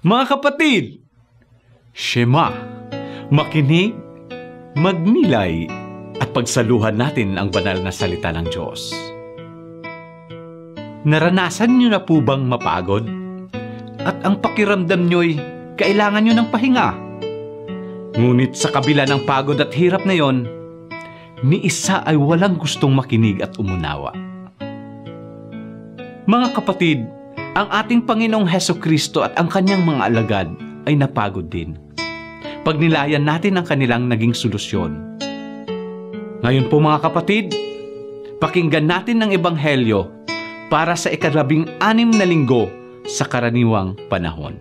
Mga kapatid, Shema, makinig, magnilay, at pagsaluhan natin ang banal na salita ng Diyos. Naranasan niyo na po bang mapagod? At ang pakiramdam niyo'y kailangan niyo ng pahinga? Ngunit sa kabila ng pagod at hirap na yon, ni isa ay walang gustong makinig at umunawa. Mga kapatid, ang ating Panginoong Hesukristo at ang kanyang mga alagad ay napagod din. Pagnilayan natin ang kanilang naging solusyon. Ngayon po mga kapatid, pakinggan natin ang Ebanghelyo para sa ika-16 na linggo sa karaniwang panahon.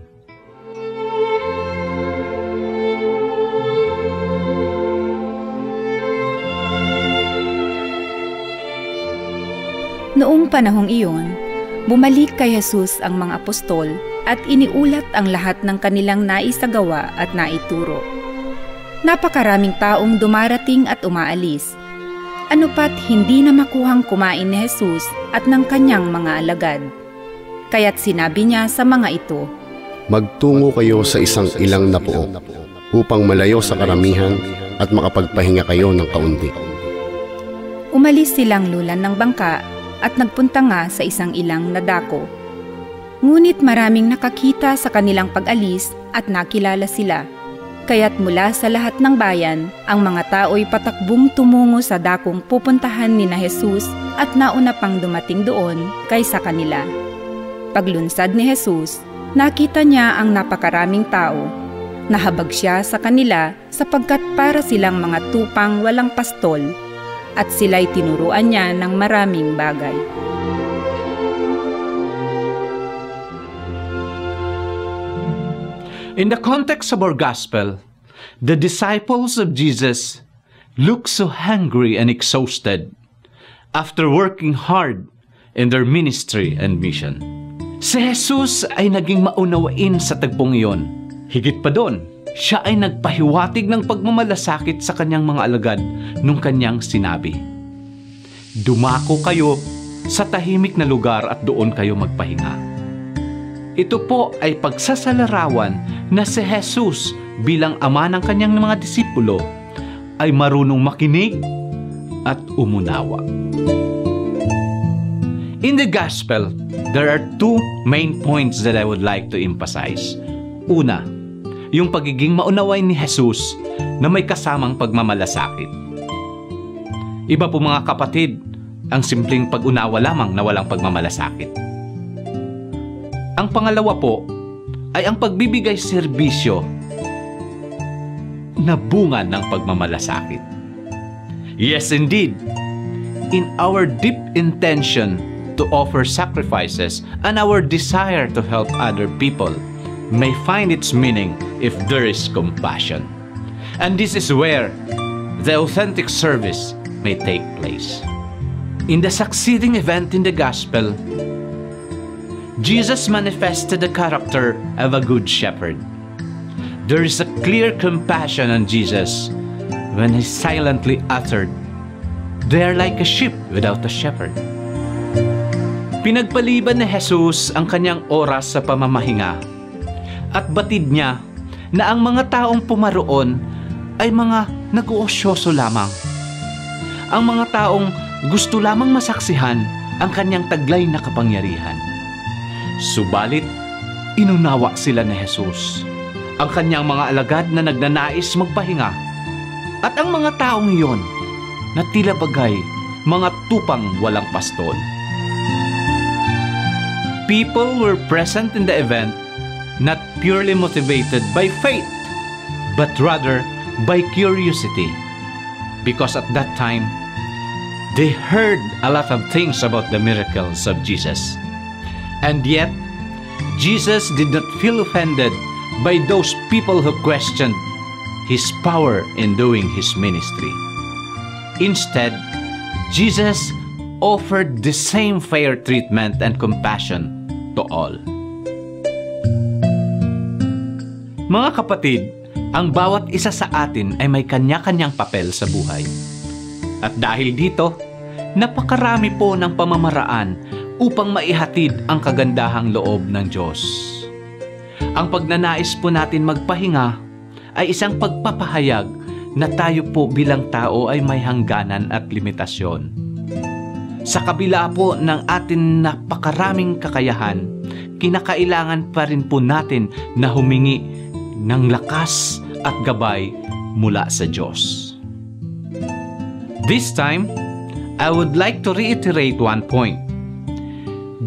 Noong panahong iyon, bumalik kay Jesus ang mga apostol at iniulat ang lahat ng kanilang naisagawa at naituro. Napakaraming taong dumarating at umaalis. Ano pat hindi na makuhang kumain ni Jesus at ng kanyang mga alagad. Kaya't sinabi niya sa mga ito, "Magtungo kayo sa isang ilang na pook upang malayo sa karamihan at makapagpahinga kayo ng kaunti." Umalis silang lulan ng bangka at nagpunta nga sa isang ilang na dako. Ngunit maraming nakakita sa kanilang pag-alis at nakilala sila. Kaya't mula sa lahat ng bayan, ang mga tao'y patakbong tumungo sa dakong pupuntahan ni na Jesus at nauna pang dumating doon kaysa kanila. Paglunsad ni Jesus, nakita niya ang napakaraming tao. Nahabag siya sa kanila sapagkat para silang mga tupang walang pastol at sila'y tinuruan niya ng maraming bagay. In the context of our gospel, the disciples of Jesus look so hungry and exhausted after working hard in their ministry and mission. Si Jesus ay naging maunawain sa tagpong iyon. Higit pa doon, siya ay nagpahiwatig ng pagmamalasakit sa kanyang mga alagad nung kanyang sinabi, "Dumako kayo sa tahimik na lugar at doon kayo magpahinga." Ito po ay pagsasalarawan na si Jesus bilang ama ng kanyang mga disipulo ay marunong makinig at umunawa. In the gospel, there are two main points that I would like to emphasize. Una, yung pagiging maunawain ni Jesus na may kasamang pagmamalasakit. Iba po mga kapatid, ang simpleng pag-unawa lamang na walang pagmamalasakit. Ang pangalawa po ay ang pagbibigay serbisyo na bunga ng pagmamalasakit. Yes, indeed, in our deep intention to offer sacrifices and our desire to help other people may find its meaning if there is compassion. And this is where the authentic service may take place. In the succeeding event in the gospel, Jesus manifested the character of a good shepherd. There is a clear compassion on Jesus when he silently uttered, "They are like a sheep without a shepherd." Pinagpaliban ni Jesus ang kanyang oras sa pamamahinga at batid niya na ang mga taong pumaroon ay mga nag-uosyoso lamang. Ang mga taong gusto lamang masaksihan ang kanyang taglay na kapangyarihan. Subalit, inunawa sila ni Jesus, ang kanyang mga alagad na nagnanais magpahinga, at ang mga taong iyon na tila bagay mga tupang walang pastol. People were present in the event not purely motivated by faith, but rather by curiosity, because at that time, they heard a lot of things about the miracles of Jesus. And yet, Jesus did not feel offended by those people who questioned his power in doing his ministry. Instead, Jesus offered the same fair treatment and compassion to all. Mga kapatid, ang bawat isa sa atin ay may kanya-kanyang papel sa buhay. At dahil dito, napakarami po ng pamamaraan upang maihatid ang kagandahang loob ng Diyos. Ang pagnanais po natin magpahinga ay isang pagpapahayag na tayo po bilang tao ay may hangganan at limitasyon. Sa kabila po ng atin napakaraming kakayahan, kinakailangan pa rin po natin na humingi ng lakas at gabay mula sa Diyos. This time, I would like to reiterate one point.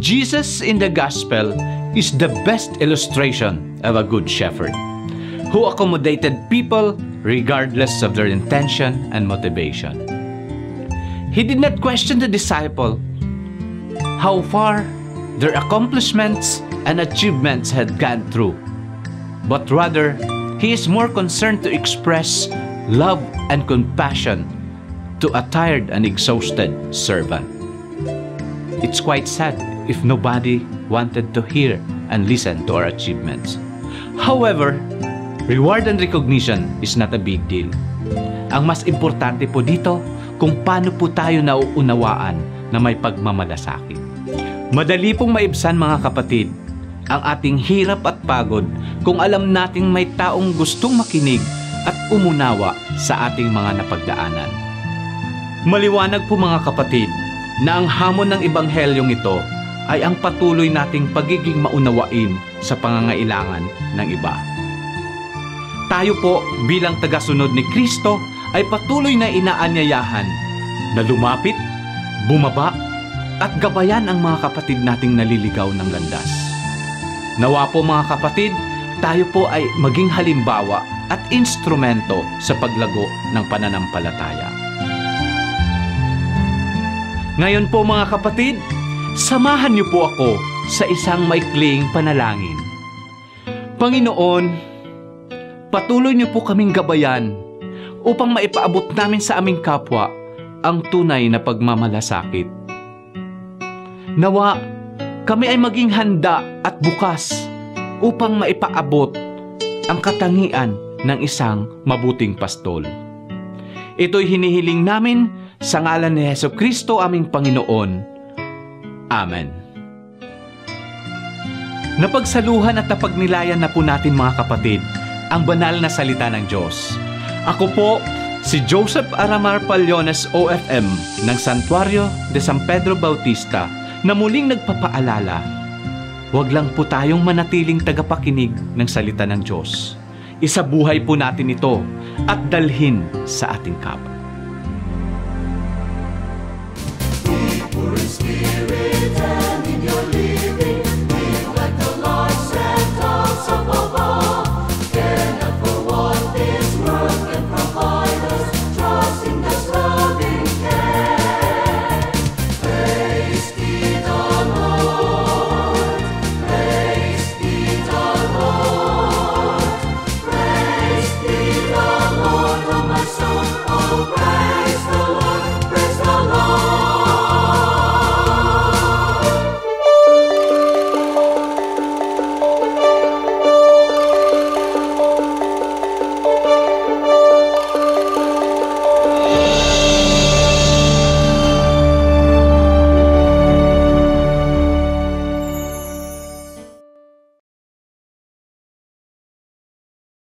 Jesus in the Gospel is the best illustration of a good shepherd who accommodated people regardless of their intention and motivation. He did not question the disciple how far their accomplishments and achievements had gone through, but rather, he is more concerned to express love and compassion to a tired and exhausted servant. It's quite sad if nobody wanted to hear and listen to our achievements. However, reward and recognition is not a big deal. Ang mas importante po dito kung paano po tayo nauunawaan na may pagmamalasakit. Madali pong maibsan mga kapatid ang ating hirap at pagod kung alam nating may taong gustong makinig at umunawa sa ating mga napagdaanan. Maliwanag po mga kapatid na ang hamon ng Ebanghelyong ito ay ang patuloy nating pagiging maunawain sa pangangailangan ng iba. Tayo po bilang tagasunod ni Kristo ay patuloy na inaanyayahan na lumapit, bumaba, at gabayan ang mga kapatid nating naliligaw ng landas. Nawa po mga kapatid, tayo po ay maging halimbawa at instrumento sa paglago ng pananampalataya. Ngayon po mga kapatid, samahan niyo po ako sa isang maikling panalangin. Panginoon, patuloy niyo po kaming gabayan upang maipaabot namin sa aming kapwa ang tunay na pagmamalasakit. Nawa, kami ay maging handa at bukas upang maipaabot ang katangian ng isang mabuting pastol. Ito'y hinihiling namin sa ngalan ni Jesucristo aming Panginoon. Amen. Napagsaluhan at napagnilayan na po natin mga kapatid ang banal na salita ng Diyos. Ako po si Joseph Aramar Pallones OFM ng Santuario de San Pedro Bautista na muling nagpapaalala, huwag lang po tayong manatiling tagapakinig ng salita ng Diyos. Isabuhay po natin ito at dalhin sa ating kapwa.